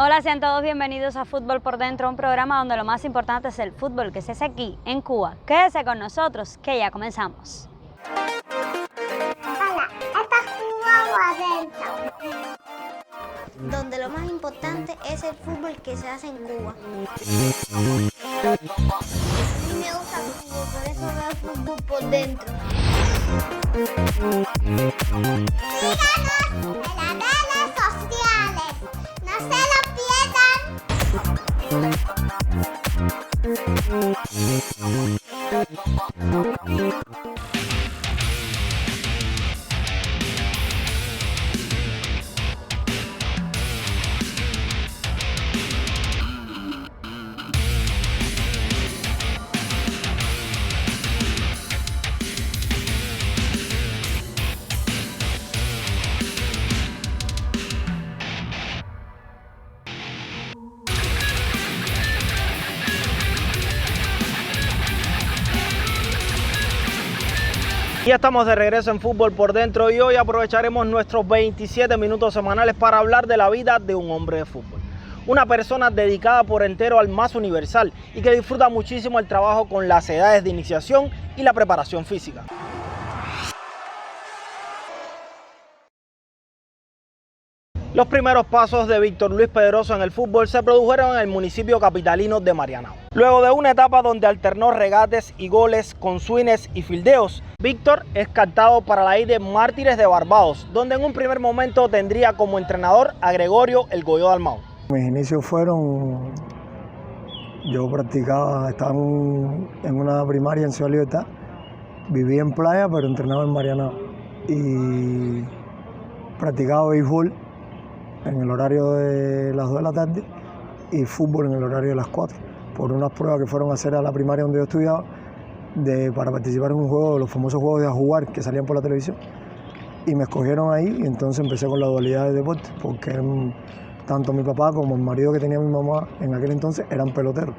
Hola, sean todos bienvenidos a Fútbol por Dentro, un programa donde lo más importante es el fútbol que se hace aquí, en Cuba. Quédese con nosotros, que ya comenzamos. Hola, esta es Cuba por Dentro, donde lo más importante es el fútbol que se hace en Cuba. A mí me gusta el fútbol, por eso veo Fútbol por Dentro. Síganos en las redes sociales, no se lo pierdan. Ya estamos de regreso en Fútbol por Dentro y hoy aprovecharemos nuestros 27 minutos semanales para hablar de la vida de un hombre de fútbol. Una persona dedicada por entero al más universal y que disfruta muchísimo el trabajo con las edades de iniciación y la preparación física. Los primeros pasos de Víctor Luis Pedroso en el fútbol se produjeron en el municipio capitalino de Marianao. Luego de una etapa donde alternó regates y goles con swings y fildeos, Víctor es captado para la de Mártires de Barbados, donde en un primer momento tendría como entrenador a Gregorio El Goyo Dalmau. Mis inicios fueron, yo practicaba, estaba en una primaria en Ciudad Libertad, vivía en Playa pero entrenaba en Marianao y practicaba béisbol en el horario de las 2 de la tarde y fútbol en el horario de las 4, por unas pruebas que fueron a hacer a la primaria donde yo estudiaba para participar en un juego, los famosos juegos de a jugar que salían por la televisión, y me escogieron ahí y entonces empecé con la dualidad de deporte, porque tanto mi papá como el marido que tenía mi mamá en aquel entonces eran peloteros,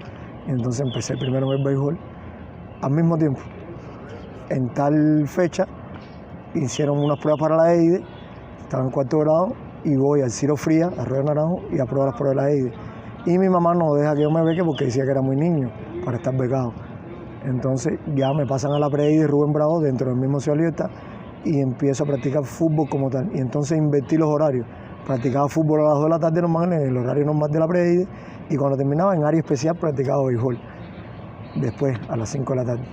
y entonces empecé primero en el béisbol. Al mismo tiempo, en tal fecha, hicieron unas pruebas para la EIDE, estaba en 4º grado, y voy al Ciro Frías, a Río Naranjo, y apruebo las pruebas de la EIDE. Y mi mamá no deja que yo me beque porque decía que era muy niño para estar becado. Entonces ya me pasan a la pre-EIDE Rubén Bravo dentro del mismo Ciudad Libertad y empiezo a practicar fútbol como tal. Y entonces invertí los horarios. Practicaba fútbol a las 2 de la tarde normal, en el horario normal de la pre-EIDE, y cuando terminaba en área especial practicaba béisbol. Después a las 5 de la tarde.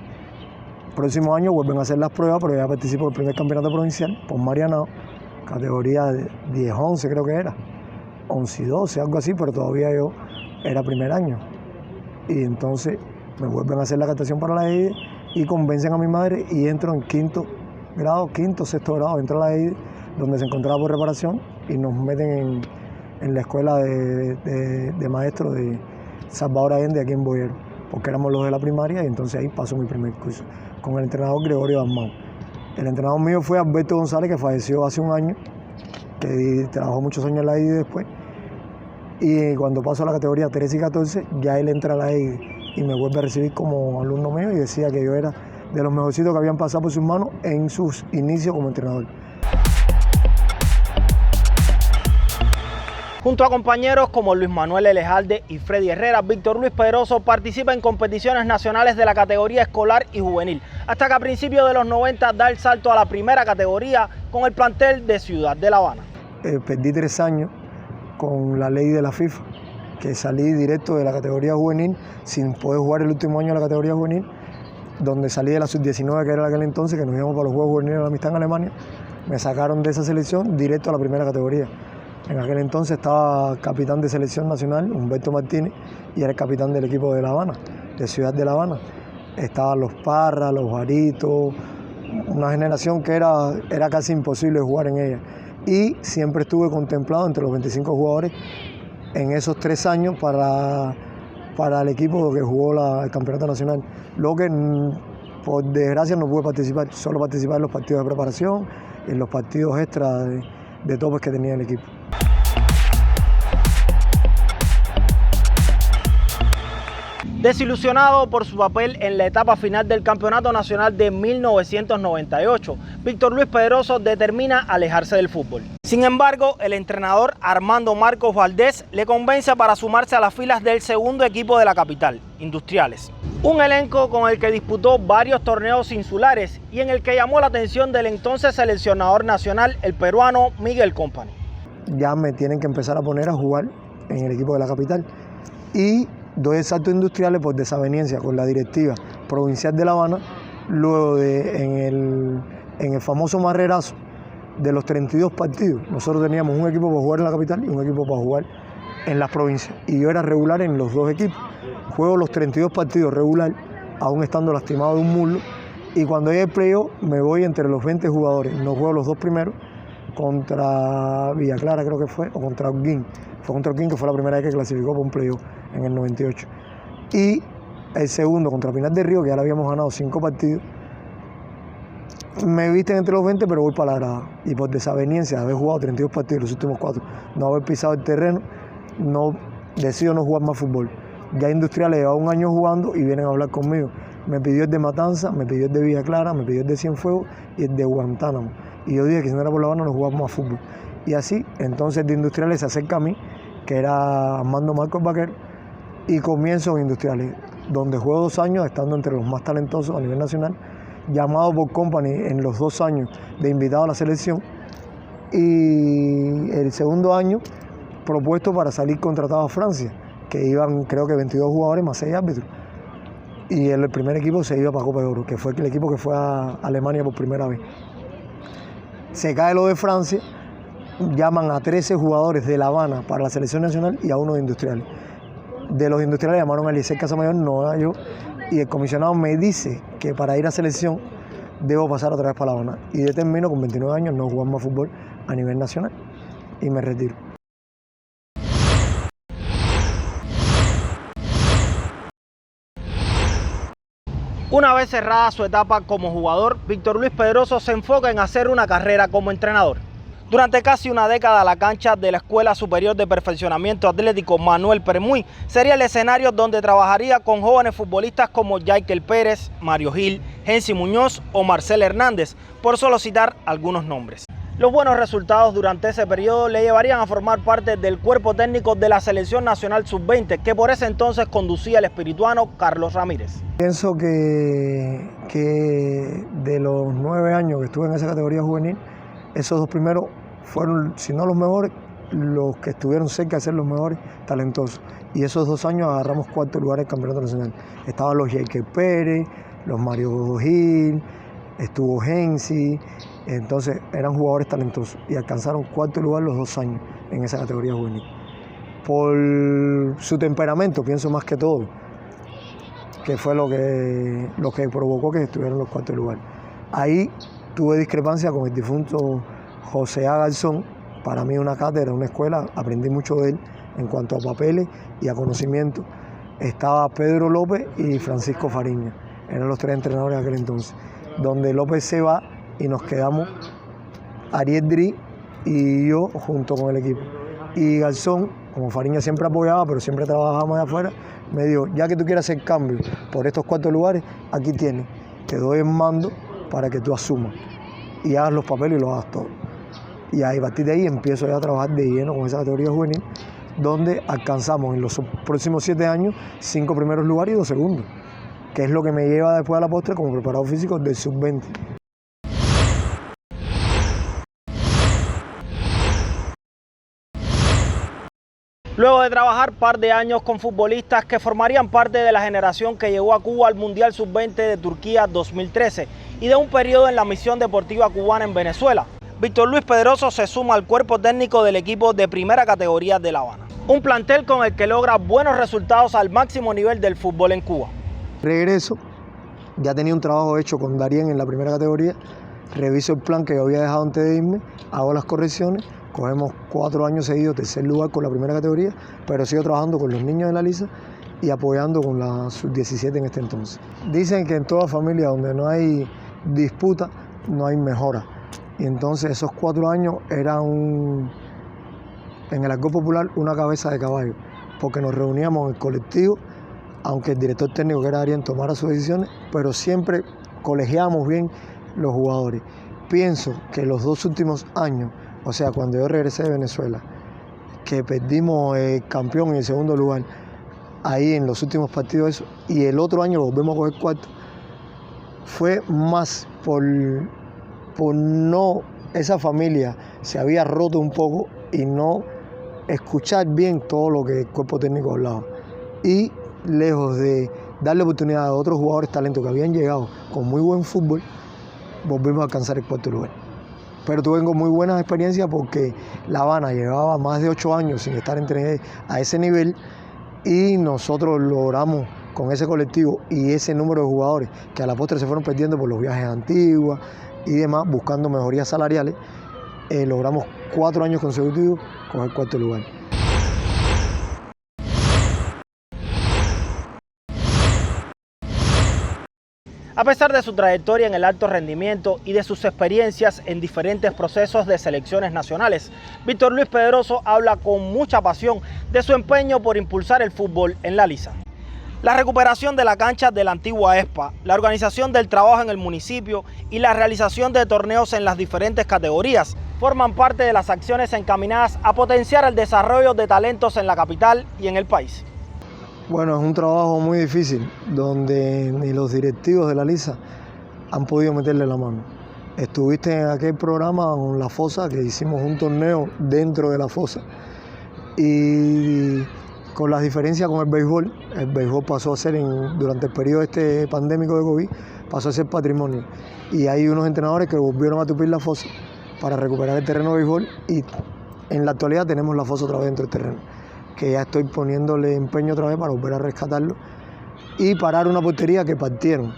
Próximo año vuelven a hacer las pruebas, pero ya participo en el primer campeonato provincial por Marianao, categoría 10-11 creo que era, 11-12, algo así, pero todavía yo era primer año. Y entonces me vuelven a hacer la captación para la EIDE y convencen a mi madre y entro en 5º grado, 5º, 6º grado, entro a la EIDE, donde se encontraba por reparación y nos meten en la escuela de maestros de Salvador Allende aquí en Boyero, porque éramos los de la primaria y entonces ahí pasó mi primer curso con el entrenador Gregorio Dalmau. El entrenador mío fue Alberto González, que falleció hace un año, que trabajó muchos años en la EIDE después. Y cuando paso a la categoría 13 y 14, ya él entra a la EIDE y me vuelve a recibir como alumno mío y decía que yo era de los mejorcitos que habían pasado por sus manos en sus inicios como entrenador. Junto a compañeros como Luis Manuel Elejalde y Freddy Herrera, Víctor Luis Pedroso participa en competiciones nacionales de la categoría escolar y juvenil, hasta que a principios de los 90 da el salto a la primera categoría con el plantel de Ciudad de La Habana. Perdí 3 años con la ley de la FIFA, que salí directo de la categoría juvenil sin poder jugar el último año de la categoría juvenil, donde salí de la sub-19, que era aquel entonces, que nos íbamos para los Juegos Juveniles de la Amistad en Alemania. Me sacaron de esa selección directo a la primera categoría. En aquel entonces estaba capitán de selección nacional, Humberto Martínez, y era el capitán del equipo de La Habana, de Ciudad de La Habana. Estaban los Parra, los Baritos, una generación que era casi imposible jugar en ella. Y siempre estuve contemplado entre los 25 jugadores en esos 3 años para el equipo que jugó el campeonato nacional. Lo que, por desgracia, no pude participar, solo participar en los partidos de preparación y en los partidos extra de topes que tenía el equipo. Desilusionado por su papel en la etapa final del Campeonato Nacional de 1998, Víctor Luis Pedroso determina alejarse del fútbol. Sin embargo, el entrenador Armando Marcos Valdés le convence para sumarse a las filas del segundo equipo de la capital, Industriales. Un elenco con el que disputó varios torneos insulares y en el que llamó la atención del entonces seleccionador nacional, el peruano Miguel Company. Ya me tienen que empezar a poner a jugar en el equipo de la capital y doy el salto a Industriales por desaveniencia con la directiva provincial de La Habana, luego de en el famoso marrerazo de los 32 partidos. Nosotros teníamos un equipo para jugar en la capital y un equipo para jugar en las provincias. Y yo era regular en los dos equipos. Juego los 32 partidos regular, aún estando lastimado de un muslo. Y cuando llegue el playoff me voy entre los 20 jugadores. No juego los dos primeros contra Villa Clara, creo que fue, o contra Holguín. Fue contra Holguín, que fue la primera vez que clasificó para un playoff en el 98. Y el segundo contra Pinar del Río, que ya le habíamos ganado 5 partidos. Me visten entre los 20, pero voy para la grada. Y por desaveniencia de haber jugado 32 partidos los últimos 4, no haber pisado el terreno, decido no jugar más fútbol. Ya Industriales lleva un año jugando y vienen a hablar conmigo. Me pidió el de Matanza, me pidió el de Villa Clara, me pidió el de Cienfuegos y el de Guantánamo. Y yo dije que si no era por La Habana no jugamos más fútbol. Y así, entonces el de Industriales se acerca a mí, que era Armando Marcos Vaquero, y comienzo en Industriales, donde juego 2 años, estando entre los más talentosos a nivel nacional, llamado por Company en los 2 años de invitado a la selección, y el segundo año propuesto para salir contratado a Francia, que iban creo que 22 jugadores más 6 árbitros, y el primer equipo se iba para Copa de Oro, que fue el equipo que fue a Alemania por primera vez. Se cae lo de Francia, llaman a 13 jugadores de La Habana para la selección nacional y a uno de Industriales. De los Industriales llamaron a Eliezer Casamayor, no a yo, y el comisionado me dice que para ir a selección debo pasar otra vez para La Habana. Y determino con 29 años no jugar más fútbol a nivel nacional y me retiro. Una vez cerrada su etapa como jugador, Víctor Luis Pedroso se enfoca en hacer una carrera como entrenador. Durante casi una década, la cancha de la Escuela Superior de Perfeccionamiento Atlético Manuel Permuy sería el escenario donde trabajaría con jóvenes futbolistas como Yaikel Pérez, Mario Gil, Gensi Muñoz o Marcel Hernández, por solo citar algunos nombres. Los buenos resultados durante ese periodo le llevarían a formar parte del cuerpo técnico de la Selección Nacional Sub-20, que por ese entonces conducía el espirituano Carlos Ramírez. Pienso que de los 9 años que estuve en esa categoría juvenil, esos 2 primeros fueron, si no los mejores, los que estuvieron cerca de ser los mejores, talentosos. Y esos 2 años agarramos 4º lugar en el campeonato nacional. Estaban los Yaikel Pérez, los Mario Gil, estuvo Gensi, entonces eran jugadores talentosos y alcanzaron 4º lugar los 2 años en esa categoría juvenil. Por su temperamento, pienso más que todo, que fue lo que provocó que estuvieran los 4º lugar. Ahí tuve discrepancia con el difunto José A. Garzón, para mí una cátedra, una escuela, aprendí mucho de él en cuanto a papeles y a conocimiento. Estaba Pedro López y Francisco Fariña, eran los 3 entrenadores de aquel entonces, donde López se va y nos quedamos Ariel Dri y yo junto con el equipo. Y Garzón, como Fariña siempre apoyaba, pero siempre trabajaba más de afuera, me dijo, ya que tú quieres hacer cambio por estos 4 lugares, aquí tienes, te doy el mando para que tú asumas y hagas los papeles y los hagas todo. Y ahí, a partir de ahí empiezo ya a trabajar de lleno con esa categoría juvenil, donde alcanzamos en los próximos 7 años 5 primeros lugares y 2 segundos, que es lo que me lleva después a la postre como preparador físico del sub-20. Luego de trabajar par de años con futbolistas que formarían parte de la generación que llegó a Cuba al Mundial Sub-20 de Turquía 2013 y de un periodo en la misión deportiva cubana en Venezuela, Víctor Luis Pedroso se suma al cuerpo técnico del equipo de primera categoría de La Habana. Un plantel con el que logra buenos resultados al máximo nivel del fútbol en Cuba. Regreso, ya tenía un trabajo hecho con Darien en la primera categoría, reviso el plan que yo había dejado antes de irme, hago las correcciones, cogemos 4 años seguidos, 3er lugar con la primera categoría, pero sigo trabajando con los niños de la Lisa y apoyando con la sub-17 en este entonces. Dicen que en toda familia donde no hay disputa, no hay mejora. Y entonces esos 4 años eran, en el argot popular, una cabeza de caballo, porque nos reuníamos en el colectivo, aunque el director técnico, que era Darien, tomara sus decisiones, pero siempre colegiábamos bien los jugadores. Pienso que los 2 últimos años O sea, cuando yo regresé de Venezuela, que perdimos el campeón y el segundo lugar, ahí en los últimos partidos eso, y el otro año volvemos a coger cuarto, fue más por no, esa familia se había roto un poco y no escuchar bien todo lo que el cuerpo técnico hablaba. Y lejos de darle oportunidad a otros jugadores talentos que habían llegado con muy buen fútbol, volvimos a alcanzar el cuarto lugar. Pero tuve muy buenas experiencias porque La Habana llevaba más de 8 años sin estar a ese nivel y nosotros logramos con ese colectivo y ese número de jugadores que a la postre se fueron perdiendo por los viajes a Antigua y demás, buscando mejorías salariales, logramos 4 años consecutivos con el cuarto lugar. A pesar de su trayectoria en el alto rendimiento y de sus experiencias en diferentes procesos de selecciones nacionales, Víctor Luis Pedroso habla con mucha pasión de su empeño por impulsar el fútbol en La Lisa. La recuperación de la cancha de la antigua ESPA, la organización del trabajo en el municipio y la realización de torneos en las diferentes categorías forman parte de las acciones encaminadas a potenciar el desarrollo de talentos en la capital y en el país. Bueno, es un trabajo muy difícil, donde ni los directivos de La Lisa han podido meterle la mano. Estuviste en aquel programa con La Fosa, que hicimos un torneo dentro de La Fosa, y con las diferencias con el béisbol pasó a ser, durante el periodo pandémico de COVID, pasó a ser patrimonio. Y hay unos entrenadores que volvieron a tupir La Fosa para recuperar el terreno de béisbol, y en la actualidad tenemos La Fosa otra vez dentro del terreno, que ya estoy poniéndole empeño otra vez para volver a rescatarlo y parar una portería que partieron.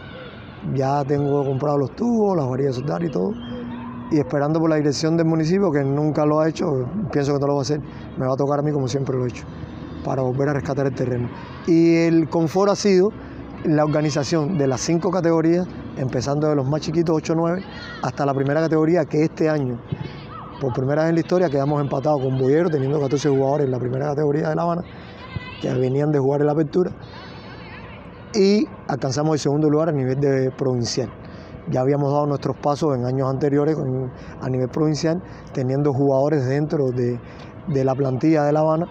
Ya tengo comprado los tubos, las varillas de soldar y todo, y esperando por la dirección del municipio, que nunca lo ha hecho, pienso que no lo va a hacer, me va a tocar a mí como siempre lo he hecho, para volver a rescatar el terreno. Y el confort ha sido la organización de las 5 categorías, empezando de los más chiquitos, 8-9, hasta la primera categoría, que este año, por primera vez en la historia, quedamos empatados con Boyero, teniendo 14 jugadores en la primera categoría de La Habana, que venían de jugar en la apertura, y alcanzamos el segundo lugar a nivel de provincial. Ya habíamos dado nuestros pasos en años anteriores a nivel provincial, teniendo jugadores dentro de la plantilla de La Habana,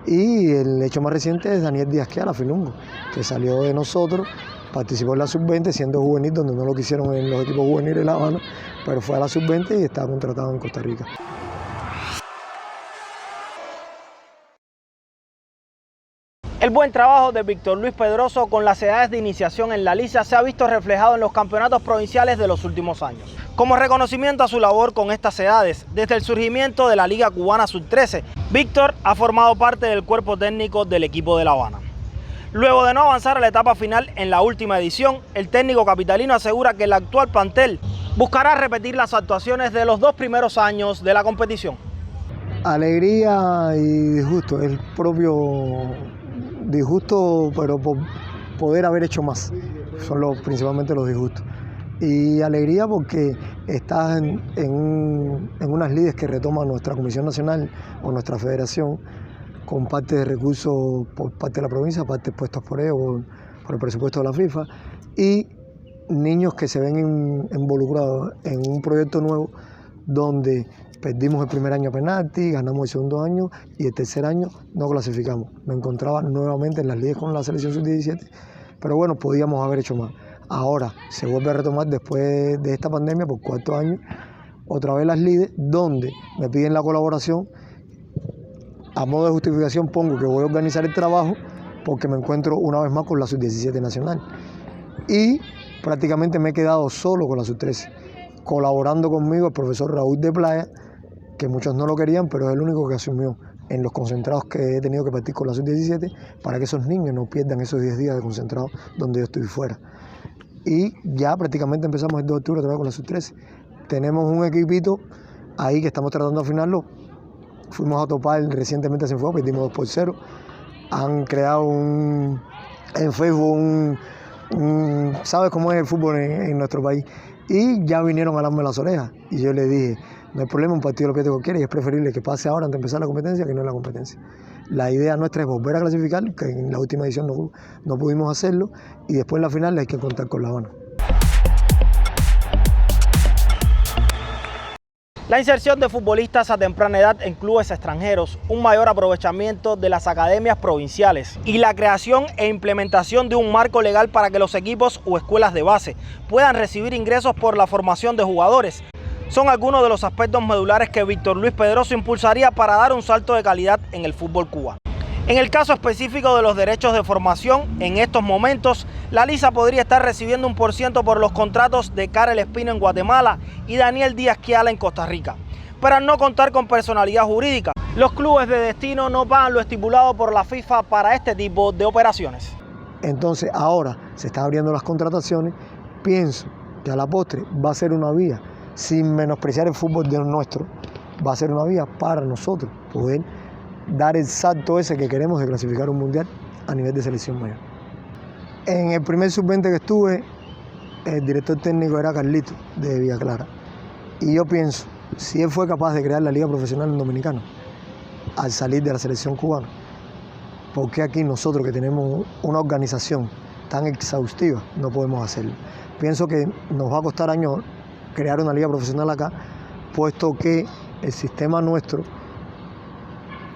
y el hecho más reciente es Daniel Díaz Queala, Filungo, que salió de nosotros, participó en la sub-20 siendo juvenil, donde no lo quisieron en los equipos juveniles de La Habana, pero fue a la sub-20 y estaba contratado en Costa Rica. El buen trabajo de Víctor Luis Pedroso con las edades de iniciación en La Lisa se ha visto reflejado en los campeonatos provinciales de los últimos años. Como reconocimiento a su labor con estas edades, desde el surgimiento de la Liga Cubana Sub-13, Víctor ha formado parte del cuerpo técnico del equipo de La Habana. Luego de no avanzar a la etapa final en la última edición, el técnico capitalino asegura que el actual plantel buscará repetir las actuaciones de los 2 primeros años de la competición. Alegría y disgusto, el propio disgusto, pero por poder haber hecho más, son principalmente los disgustos. Y alegría porque estás en unas lides que retoma nuestra Comisión Nacional o nuestra Federación, con parte de recursos por parte de la provincia, parte puestos por ellos, por el presupuesto de la FIFA, y niños que se ven involucrados en un proyecto nuevo donde perdimos el primer año a penalti, ganamos el segundo año y el tercer año no clasificamos. Me encontraba nuevamente en las ligas con la selección sub-17, pero bueno, podíamos haber hecho más. Ahora se vuelve a retomar después de esta pandemia por 4 años, otra vez las lides, donde me piden la colaboración. A modo de justificación pongo que voy a organizar el trabajo porque me encuentro una vez más con la sub-17 nacional. Y prácticamente me he quedado solo con la sub-13, colaborando conmigo el profesor Raúl de Playa, que muchos no lo querían, pero es el único que asumió en los concentrados que he tenido que partir con la sub-17 para que esos niños no pierdan esos 10 días de concentrado donde yo estoy fuera. Y ya prácticamente empezamos el 2 de octubre otra vez con la sub-13. Tenemos un equipito ahí que estamos tratando de afinarlo. Fuimos a topar recientemente a Cienfuegos, perdimos 2-0. Han creado en Facebook ¿sabes cómo es el fútbol en nuestro país? Y ya vinieron a darme las orejas. Y yo les dije, no hay problema, un partido lo pierde cualquiera y es preferible que pase ahora antes de empezar la competencia que no la competencia. La idea nuestra es volver a clasificar, que en la última edición no pudimos hacerlo, y después en la final hay que contar con La Habana. La inserción de futbolistas a temprana edad en clubes extranjeros, un mayor aprovechamiento de las academias provinciales y la creación e implementación de un marco legal para que los equipos o escuelas de base puedan recibir ingresos por la formación de jugadores son algunos de los aspectos medulares que Víctor Luis Pedroso impulsaría para dar un salto de calidad en el fútbol cubano. En el caso específico de los derechos de formación, en estos momentos, la Lisa podría estar recibiendo un % por los contratos de Karel Espino en Guatemala y Daniel Díaz Quiala en Costa Rica. Pero al no contar con personalidad jurídica, los clubes de destino no pagan lo estipulado por la FIFA para este tipo de operaciones. Entonces ahora se están abriendo las contrataciones, pienso que a la postre va a ser una vía, sin menospreciar el fútbol de nuestro, va a ser una vía para nosotros poder dar el salto ese que queremos de clasificar un mundial a nivel de selección mayor. En el primer sub-20 que estuve, el director técnico era Carlito de Villa Clara. Y yo pienso, si él fue capaz de crear la liga profesional en Dominicana al salir de la selección cubana, ¿por qué aquí nosotros que tenemos una organización tan exhaustiva no podemos hacerlo? Pienso que nos va a costar años crear una liga profesional acá, puesto que el sistema nuestro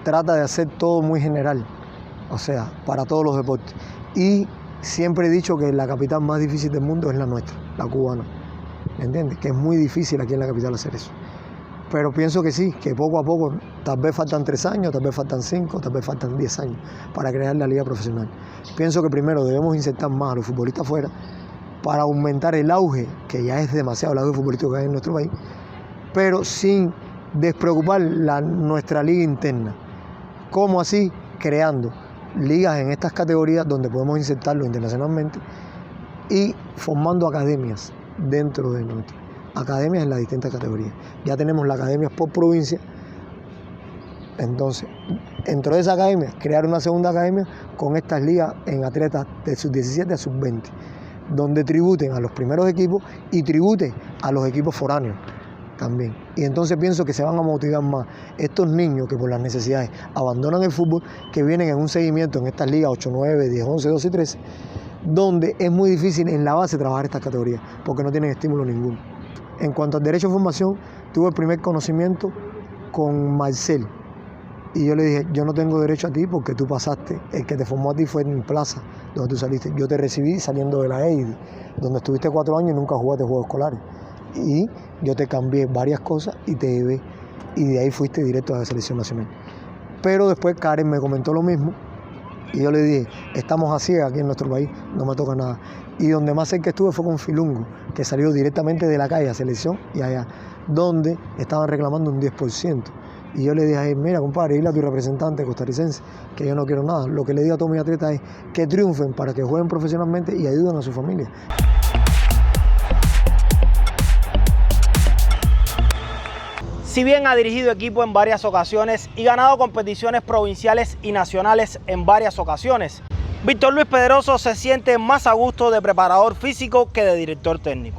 trata de hacer todo muy general, o sea, para todos los deportes. Y siempre he dicho que la capital más difícil del mundo es la nuestra, la cubana. ¿Me entiendes? Que es muy difícil aquí en la capital hacer eso. Pero pienso que sí, que poco a poco, tal vez faltan 3 años, tal vez faltan 5, tal vez faltan 10 años para crear la liga profesional. Pienso que primero debemos insertar más a los futbolistas afuera para aumentar el auge, que ya es demasiado el auge futbolístico que hay en nuestro país, pero sin despreocupar nuestra liga interna. ¿Cómo así? Creando ligas en estas categorías donde podemos insertarlo internacionalmente y formando academias dentro de nosotros. Academias en las distintas categorías. Ya tenemos las academias por provincia. Entonces, dentro de esa academia, crear una segunda academia con estas ligas en atletas de sub-17 a sub-20, donde tributen a los primeros equipos y tributen a los equipos foráneos también. Y entonces pienso que se van a motivar más estos niños que por las necesidades abandonan el fútbol, que vienen en un seguimiento en estas ligas 8, 9, 10, 11, 12 y 13, donde es muy difícil en la base trabajar estas categorías, porque no tienen estímulo ninguno. En cuanto al derecho de formación, tuve el primer conocimiento con Marcel, y yo le dije, yo no tengo derecho a ti porque tú pasaste, el que te formó a ti fue en Plaza, donde tú saliste. Yo te recibí saliendo de la EIDI, donde estuviste 4 años y nunca jugaste juegos escolares. Y yo te cambié varias cosas y te llevé, y de ahí fuiste directo a la selección nacional. Pero después Karen me comentó lo mismo y yo le dije, estamos a ciegas aquí en nuestro país, no me toca nada. Y donde más cerca estuve fue con Filungo, que salió directamente de la calle a selección y allá, donde estaban reclamando un 10%. Y yo le dije a él, mira compadre, dile a tu representante costarricense que yo no quiero nada. Lo que le digo a todos mis atletas es que triunfen para que jueguen profesionalmente y ayuden a su familia. Si bien ha dirigido equipo en varias ocasiones y ganado competiciones provinciales y nacionales en varias ocasiones, Víctor Luis Pedroso se siente más a gusto de preparador físico que de director técnico.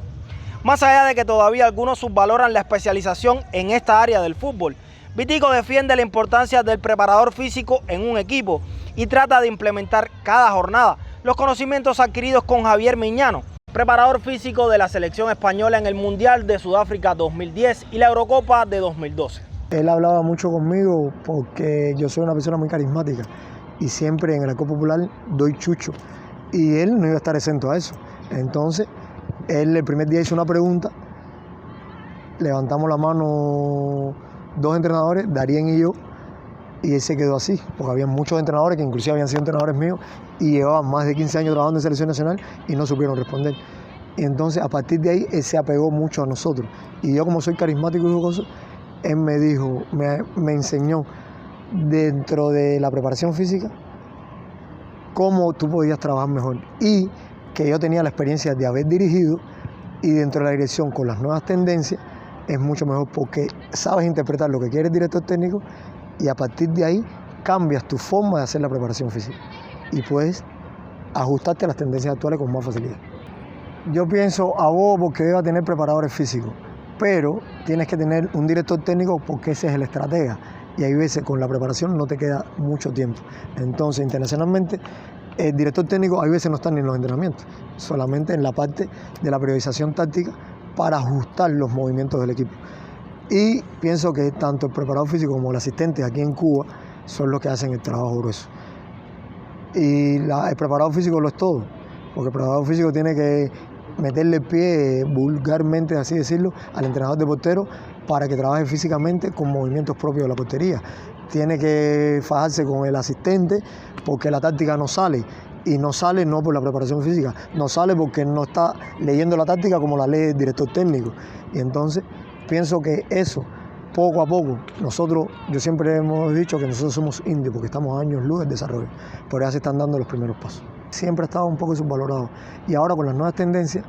Más allá de que todavía algunos subvaloran la especialización en esta área del fútbol, Vitico defiende la importancia del preparador físico en un equipo y trata de implementar cada jornada los conocimientos adquiridos con Javier Miñano, preparador físico de la selección española en el Mundial de Sudáfrica 2010 y la Eurocopa de 2012. Él hablaba mucho conmigo porque yo soy una persona muy carismática y siempre en el Alcohol Popular doy chucho y él no iba a estar exento a eso. Entonces, él el primer día hizo una pregunta, levantamos la mano 2 entrenadores, Darien y yo, y él se quedó así, porque había muchos entrenadores que inclusive habían sido entrenadores míos y llevaban más de 15 años trabajando en selección nacional y no supieron responder. Y entonces a partir de ahí él se apegó mucho a nosotros. Y yo, como soy carismático y jocoso, él me dijo, me enseñó dentro de la preparación física cómo tú podías trabajar mejor. Y que yo tenía la experiencia de haber dirigido y dentro de la dirección con las nuevas tendencias es mucho mejor porque sabes interpretar lo que quiere el director técnico y a partir de ahí cambias tu forma de hacer la preparación física y puedes ajustarte a las tendencias actuales con más facilidad. Yo pienso, abogo porque deba tener preparadores físicos, pero tienes que tener un director técnico porque ese es el estratega y hay veces con la preparación no te queda mucho tiempo. Entonces, internacionalmente, el director técnico hay veces no está ni en los entrenamientos, solamente en la parte de la periodización táctica para ajustar los movimientos del equipo. Y pienso que tanto el preparador físico como el asistente aquí en Cuba son los que hacen el trabajo grueso. Y el preparador físico lo es todo, porque el preparador físico tiene que meterle el pie, vulgarmente así decirlo, al entrenador de portero para que trabaje físicamente con movimientos propios de la portería. Tiene que fajarse con el asistente porque la táctica no sale. Y no sale no por la preparación física, no sale porque no está leyendo la táctica como la lee el director técnico. Y entonces pienso que eso, poco a poco, yo siempre hemos dicho que nosotros somos indios porque estamos a años luz del desarrollo, pero ya se están dando los primeros pasos. Siempre ha estado un poco subvalorado y ahora con las nuevas tendencias,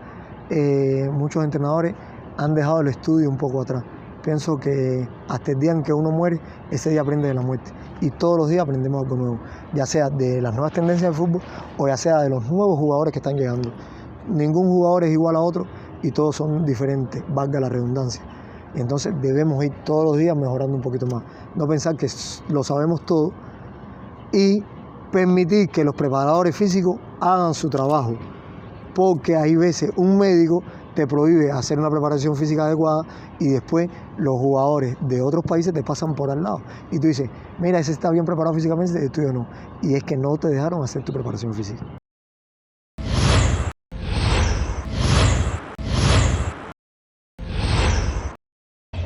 muchos entrenadores han dejado el estudio un poco atrás. Pienso que hasta el día en que uno muere, ese día aprende de la muerte. Y todos los días aprendemos algo nuevo, ya sea de las nuevas tendencias del fútbol o ya sea de los nuevos jugadores que están llegando. Ningún jugador es igual a otro y todos son diferentes, valga la redundancia. Y entonces debemos ir todos los días mejorando un poquito más. No pensar que lo sabemos todo y permitir que los preparadores físicos hagan su trabajo. Porque hay veces un médico te prohíbe hacer una preparación física adecuada y después los jugadores de otros países te pasan por al lado. Y tú dices, mira, ese está bien preparado físicamente, el tuyo no. Y es que no te dejaron hacer tu preparación física.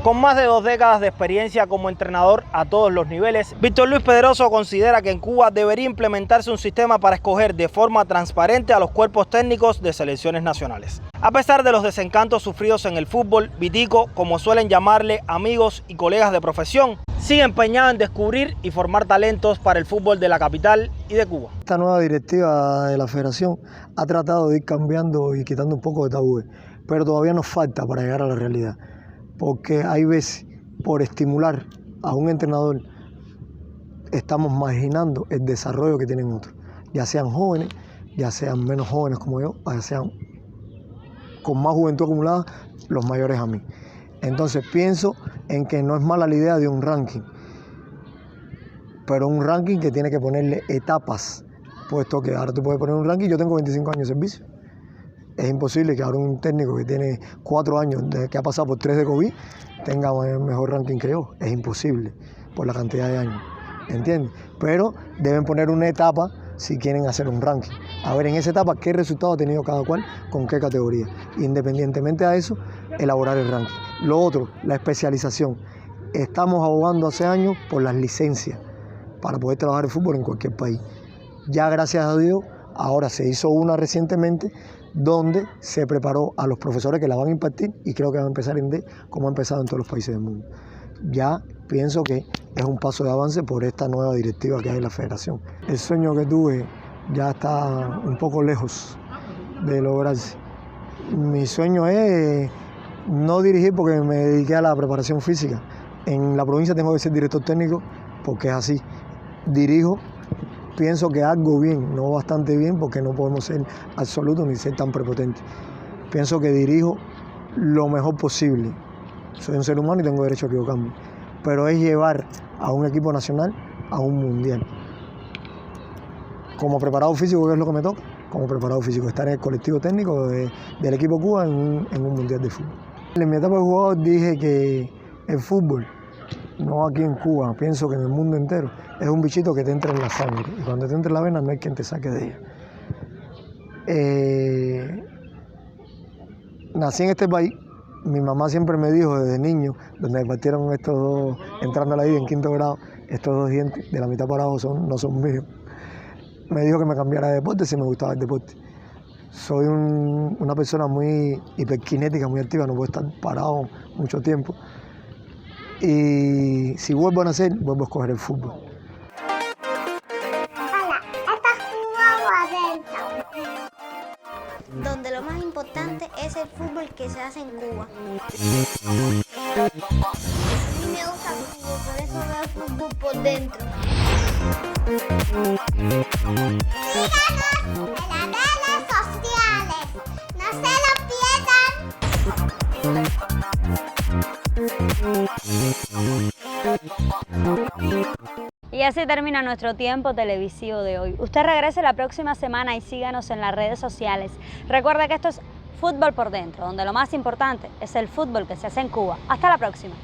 Con más de 2 décadas de experiencia como entrenador a todos los niveles, Víctor Luis Pedroso considera que en Cuba debería implementarse un sistema para escoger de forma transparente a los cuerpos técnicos de selecciones nacionales. A pesar de los desencantos sufridos en el fútbol, Vitico, como suelen llamarle amigos y colegas de profesión, sigue empeñado en descubrir y formar talentos para el fútbol de la capital y de Cuba. Esta nueva directiva de la federación ha tratado de ir cambiando y quitando un poco de tabúes, pero todavía nos falta para llegar a la realidad. Porque hay veces, por estimular a un entrenador, estamos marginando el desarrollo que tienen otros, ya sean jóvenes, ya sean menos jóvenes como yo, ya sean con más juventud acumulada, los mayores a mí. Entonces pienso en que no es mala la idea de un ranking, pero un ranking que tiene que ponerle etapas, puesto que ahora tú puedes poner un ranking, yo tengo 25 años de servicio. Es imposible que ahora un técnico que tiene 4 años, que ha pasado por 3 de COVID, tenga un mejor ranking que yo. Es imposible por la cantidad de años, ¿entiendes? Pero deben poner una etapa si quieren hacer un ranking. A ver en esa etapa qué resultado ha tenido cada cual, con qué categoría. Independientemente de eso, elaborar el ranking. Lo otro, la especialización. Estamos abogando hace años por las licencias para poder trabajar el fútbol en cualquier país. Ya gracias a Dios, ahora se hizo una recientemente donde se preparó a los profesores que la van a impartir y creo que va a empezar en D, como ha empezado en todos los países del mundo. Ya pienso que es un paso de avance por esta nueva directiva que hay en la federación. El sueño que tuve ya está un poco lejos de lograrse. Mi sueño es no dirigir porque me dediqué a la preparación física. En la provincia tengo que ser director técnico porque es así. Dirijo. Pienso que hago bien, no bastante bien, porque no podemos ser absolutos ni ser tan prepotentes. Pienso que dirijo lo mejor posible. Soy un ser humano y tengo derecho a equivocarme. Pero es llevar a un equipo nacional a un mundial. Como preparado físico, ¿qué es lo que me toca? Como preparado físico, estar en el colectivo técnico del equipo Cuba en un mundial de fútbol. En mi etapa de jugador dije que el fútbol, no aquí en Cuba, pienso que en el mundo entero, es un bichito que te entra en la sangre. Y cuando te entra en la vena no hay quien te saque de ella. Nací en este país. Mi mamá siempre me dijo desde niño, donde me partieron estos dos, entrando a la vida en 5º grado, estos 2 dientes de la mitad para abajo no son míos. Me dijo que me cambiara de deporte si me gustaba el deporte. Soy una persona muy hiperkinética, muy activa, no puedo estar parado mucho tiempo. Y si vuelvo a nacer, vuelvo a escoger el fútbol. Hola, ¿esta es Cuba o adentro? Donde lo más importante es el fútbol que se hace en Cuba. A mí me gusta el fútbol, por eso veo el fútbol por dentro. Síganos en las redes sociales. No se lo pierdan. Y así termina nuestro tiempo televisivo de hoy. Usted regrese la próxima semana y síganos en las redes sociales. Recuerda que esto es Fútbol por Dentro, donde lo más importante es el fútbol que se hace en Cuba. Hasta la próxima.